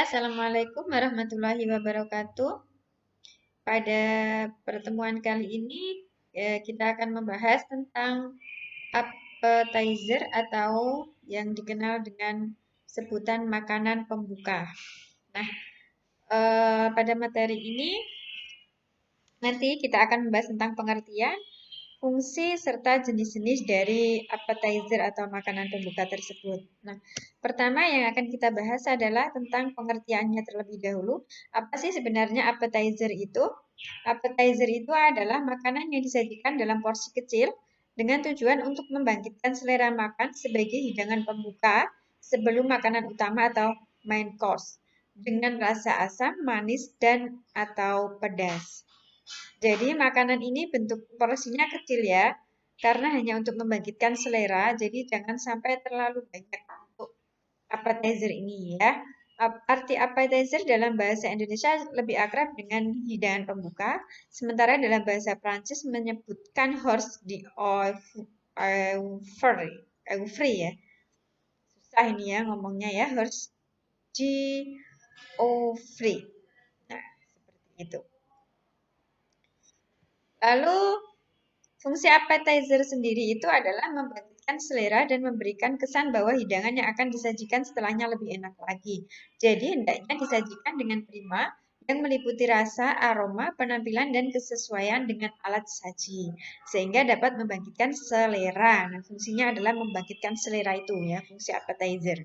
Assalamualaikum warahmatullahi wabarakatuh. Pada pertemuan kali ini, kita akan membahas tentang appetizer atau yang dikenal dengan sebutan makanan pembuka. Nah, pada materi ini nanti kita akan membahas tentang pengertian, fungsi, serta jenis-jenis dari appetizer atau makanan pembuka tersebut. Nah, pertama yang akan kita bahas adalah tentang pengertiannya terlebih dahulu. Apa sih sebenarnya appetizer itu? Appetizer itu adalah makanan yang disajikan dalam porsi kecil dengan tujuan untuk membangkitkan selera makan sebagai hidangan pembuka sebelum makanan utama atau main course dengan rasa asam, manis, dan atau pedas. Jadi makanan ini bentuk porsinya kecil ya, karena hanya untuk membangkitkan selera, jadi jangan sampai terlalu banyak untuk appetizer ini ya. Arti appetizer dalam bahasa Indonesia lebih akrab dengan hidangan pembuka, sementara dalam bahasa Prancis menyebutkan hors d'oeuvre ya. Susah ini ya ngomongnya ya, hors d'oeuvre. Nah, seperti itu. Lalu fungsi appetizer sendiri itu adalah membangkitkan selera dan memberikan kesan bahwa hidangan yang akan disajikan setelahnya lebih enak lagi. Jadi hendaknya disajikan dengan prima yang meliputi rasa, aroma, penampilan, dan kesesuaian dengan alat saji. Sehingga dapat membangkitkan selera. Nah, fungsinya adalah membangkitkan selera itu ya, fungsi appetizer.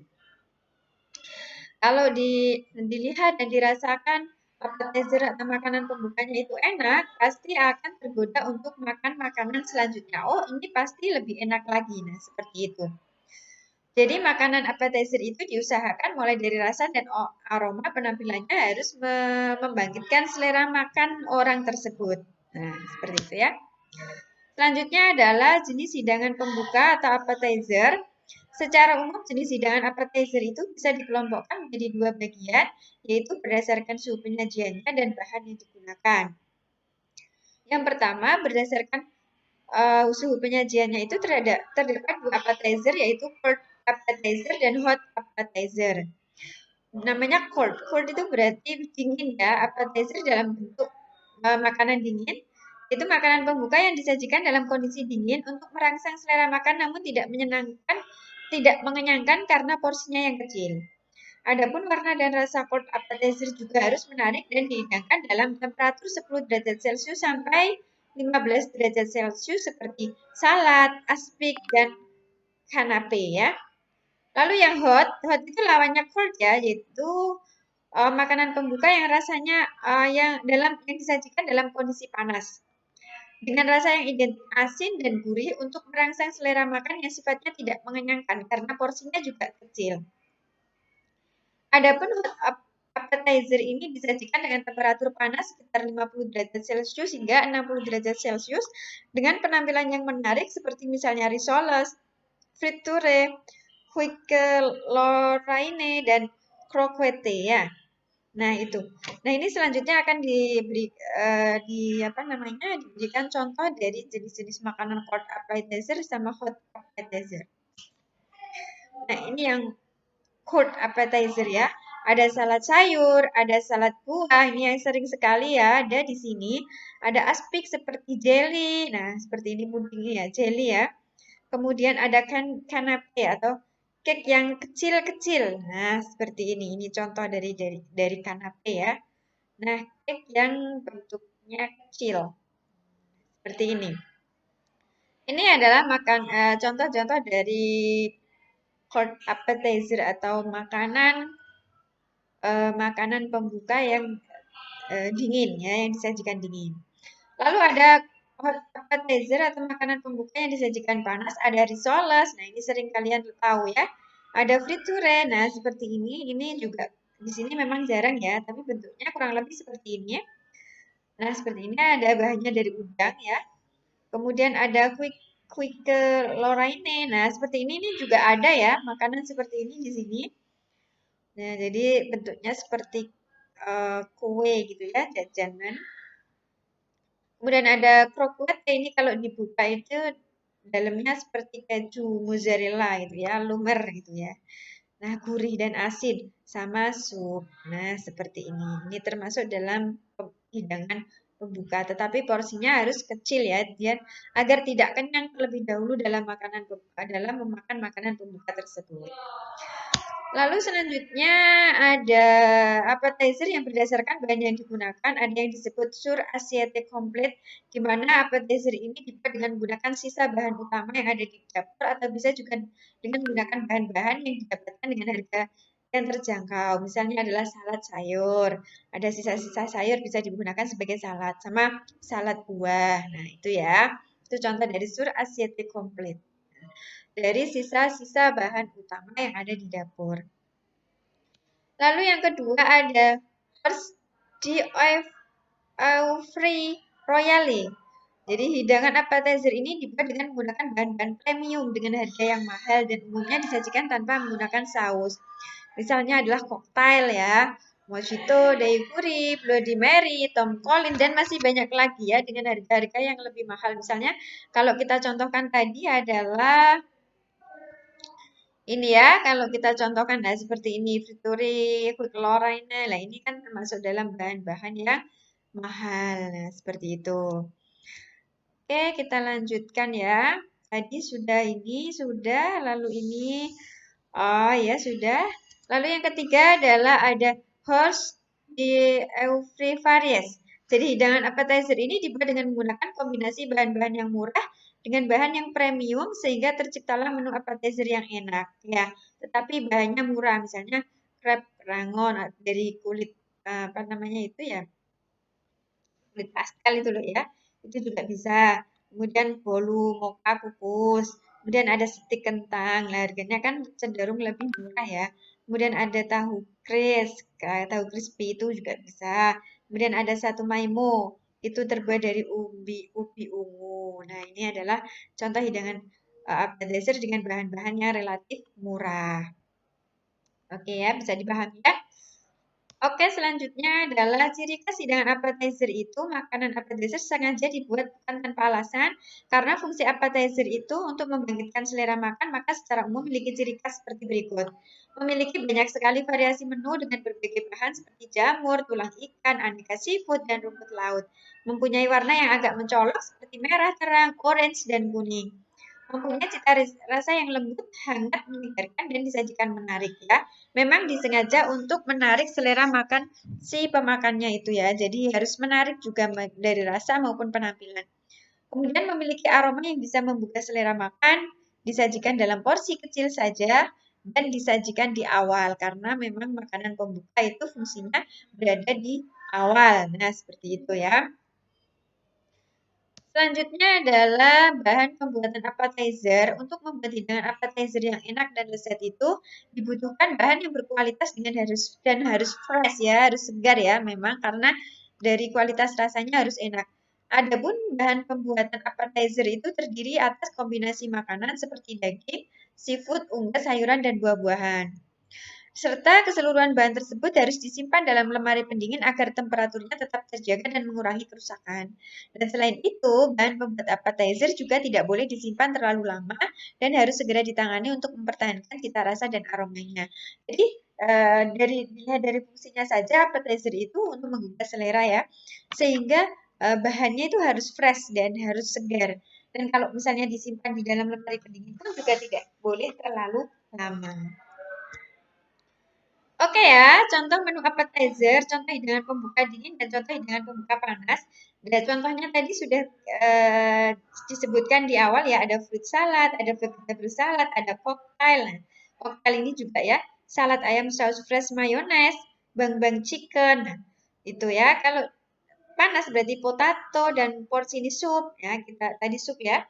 Kalau dilihat dan dirasakan appetizer atau makanan pembukanya itu enak, pasti akan tergoda untuk makan makanan selanjutnya. Oh, ini pasti lebih enak lagi. Nah, seperti itu. Jadi makanan appetizer itu diusahakan mulai dari rasa dan aroma penampilannya harus membangkitkan selera makan orang tersebut. Nah, seperti itu ya. Selanjutnya adalah jenis hidangan pembuka atau appetizer. Secara umum, jenis hidangan appetizer itu bisa dikelompokkan menjadi dua bagian, yaitu berdasarkan suhu penyajiannya dan bahan yang digunakan. Yang pertama, berdasarkan suhu penyajiannya itu terdapat dua appetizer, yaitu cold appetizer dan hot appetizer. Namanya cold. Cold itu berarti dingin ya, appetizer dalam bentuk makanan dingin. Itu makanan pembuka yang disajikan dalam kondisi dingin untuk merangsang selera makan namun tidak mengenyangkan karena porsinya yang kecil. Adapun warna dan rasa cold appetizer juga harus menarik dan dihidangkan dalam temperatur 10 derajat Celcius sampai 15 derajat Celcius seperti salad, aspik, dan kanape ya. Lalu yang hot itu lawannya cold ya, yaitu makanan pembuka yang rasanya yang disajikan dalam kondisi panas. Dengan rasa yang identik asin dan gurih untuk merangsang selera makan yang sifatnya tidak mengenyangkan karena porsinya juga kecil. Adapun appetizer ini disajikan dengan temperatur panas sekitar 50 derajat Celcius hingga 60 derajat Celcius dengan penampilan yang menarik seperti misalnya risoles, friture, quiche Lorraine, dan croquette ya. Nah, itu. Nah, ini selanjutnya akan diberikan contoh dari jenis-jenis makanan cold appetizer sama hot appetizer. Nah, ini yang cold appetizer ya. Ada salad sayur, ada salad buah. Ini yang sering sekali ya ada di sini. Ada aspik seperti jelly. Nah, seperti ini pudingnya ya, jelly ya. Kemudian ada kanape atau cake yang kecil-kecil. Nah, seperti ini. Ini contoh dari kanape ya. Nah, cake yang bentuknya kecil. Seperti ini. Ini adalah contoh-contoh dari cold appetizer atau makanan pembuka yang dingin ya, yang disajikan dingin. Lalu ada hot appetizer atau makanan pembuka yang disajikan panas, ada risoles. Nah, ini sering kalian tahu ya. Ada friture. Nah, seperti ini juga di sini memang jarang ya, tapi bentuknya kurang lebih seperti ini ya. Nah, seperti ini ada bahannya dari udang ya. Kemudian ada quiche Lorraine. Nah, seperti ini juga ada ya, makanan seperti ini di sini. Nah, jadi bentuknya seperti kue gitu ya, jajanan. Kemudian ada croquette, ini kalau dibuka itu dalamnya seperti keju mozzarella gitu ya, lumer gitu ya. Nah, gurih dan asin sama sup. Nah, seperti ini. Ini termasuk dalam hidangan pembuka, tetapi porsinya harus kecil ya, biar agar tidak kenyang terlebih dahulu dalam dalam memakan makanan pembuka tersebut. Lalu selanjutnya ada appetizer yang berdasarkan bahan yang digunakan. Ada yang disebut sur asiatic complete, di mana appetizer ini dibuat dengan menggunakan sisa bahan utama yang ada di dapur atau bisa juga dengan menggunakan bahan-bahan yang didapatkan dengan harga yang terjangkau. Misalnya adalah salad sayur. Ada sisa-sisa sayur bisa digunakan sebagai salad sama salad buah. Nah, itu ya. Itu contoh dari sur asiatic complete. Dari sisa-sisa bahan utama yang ada di dapur. Lalu yang kedua ada Horse di Eufrey Royale. Jadi hidangan appetizer ini dibuat dengan menggunakan bahan-bahan premium dengan harga yang mahal dan umumnya disajikan tanpa menggunakan saus. Misalnya adalah koktail ya, Mojito, Daiquiri, Bloody Mary, Tom Collins, dan masih banyak lagi ya dengan harga-harga yang lebih mahal. Misalnya kalau kita contohkan tadi adalah ini ya, kalau kita contohkan nah seperti ini, Victory, Quick Lorraine, lah ini kan termasuk dalam bahan-bahan yang mahal. Nah, seperti itu. Oke, kita lanjutkan ya. Tadi sudah ini, sudah, lalu ini, oh ya sudah. Lalu yang ketiga adalah ada horse di Euphrey Varies. Jadi hidangan appetizer ini dibuat dengan menggunakan kombinasi bahan-bahan yang murah dengan bahan yang premium sehingga terciptalah menu appetizer yang enak ya. Tetapi bahannya murah, misalnya crab rangon dari kulit apa namanya itu ya, kulit pastel itu loh ya, itu juga bisa. Kemudian bolu mocha kukus, kemudian ada stik kentang, nah harganya kan cenderung lebih murah ya. Kemudian ada tahu tahu crispy itu juga bisa. Kemudian ada satu maimo, itu terbuat dari ubi ungu. Nah ini adalah contoh hidangan appetizer dengan bahan-bahan yang relatif murah. Oke ya, bisa dipahami ya. Oke, selanjutnya adalah ciri khas hidangan appetizer itu, makanan appetizer sengaja dibuat bukan tanpa alasan, karena fungsi appetizer itu untuk membangkitkan selera makan, maka secara umum memiliki ciri khas seperti berikut. Memiliki banyak sekali variasi menu dengan berbagai bahan seperti jamur, tulang ikan, aneka seafood, dan rumput laut. Mempunyai warna yang agak mencolok seperti merah terang, orange, dan kuning. Mempunyai cita rasa yang lembut, hangat, menyegarkan, dan disajikan menarik ya. Memang disengaja untuk menarik selera makan si pemakannya itu ya. Jadi harus menarik juga dari rasa maupun penampilan. Kemudian memiliki aroma yang bisa membuka selera makan, disajikan dalam porsi kecil saja, dan disajikan di awal. Karena memang makanan pembuka itu fungsinya berada di awal. Nah, seperti itu ya. Selanjutnya adalah bahan pembuatan appetizer. Untuk membuat hidangan appetizer yang enak dan lezat itu dibutuhkan bahan yang berkualitas dan harus fresh ya, harus segar ya memang karena dari kualitas rasanya harus enak. Adapun bahan pembuatan appetizer itu terdiri atas kombinasi makanan seperti daging, seafood, unggas, sayuran, dan buah-buahan. Serta keseluruhan bahan tersebut harus disimpan dalam lemari pendingin agar temperaturnya tetap terjaga dan mengurangi kerusakan. Dan selain itu, bahan pembuat appetizer juga tidak boleh disimpan terlalu lama dan harus segera ditangani untuk mempertahankan cita rasa dan aromanya. Jadi, dilihat dari fungsinya saja appetizer itu untuk menggugah selera ya. Sehingga bahannya itu harus fresh dan harus segar. Dan kalau misalnya disimpan di dalam lemari pendingin pun juga tidak boleh terlalu lama. Oke ya, contoh menu appetizer, contoh hidangan pembuka dingin, dan contoh hidangan pembuka panas. Dan contohnya tadi sudah disebutkan di awal ya, ada fruit salad, ada vegetable salad, ada cocktail. Nah, cocktail ini juga ya, salad ayam saus fresh mayonnaise, bang-bang chicken. Nah, itu ya, kalau panas berarti potato dan porcini soup. Ya, kita tadi sup ya.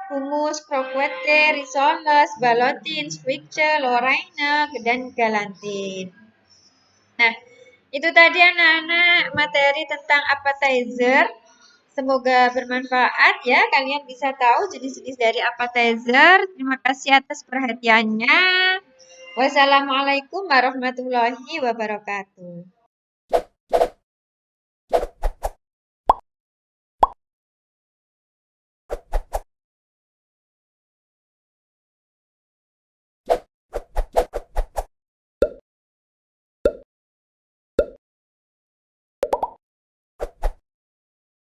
Hummus, croquette, risoles, balotin, squicce, lorraine, dan galantin. Nah, itu tadi anak-anak materi tentang appetizer. Semoga bermanfaat ya. Kalian bisa tahu jenis-jenis dari appetizer. Terima kasih atas perhatiannya. Wassalamualaikum warahmatullahi wabarakatuh.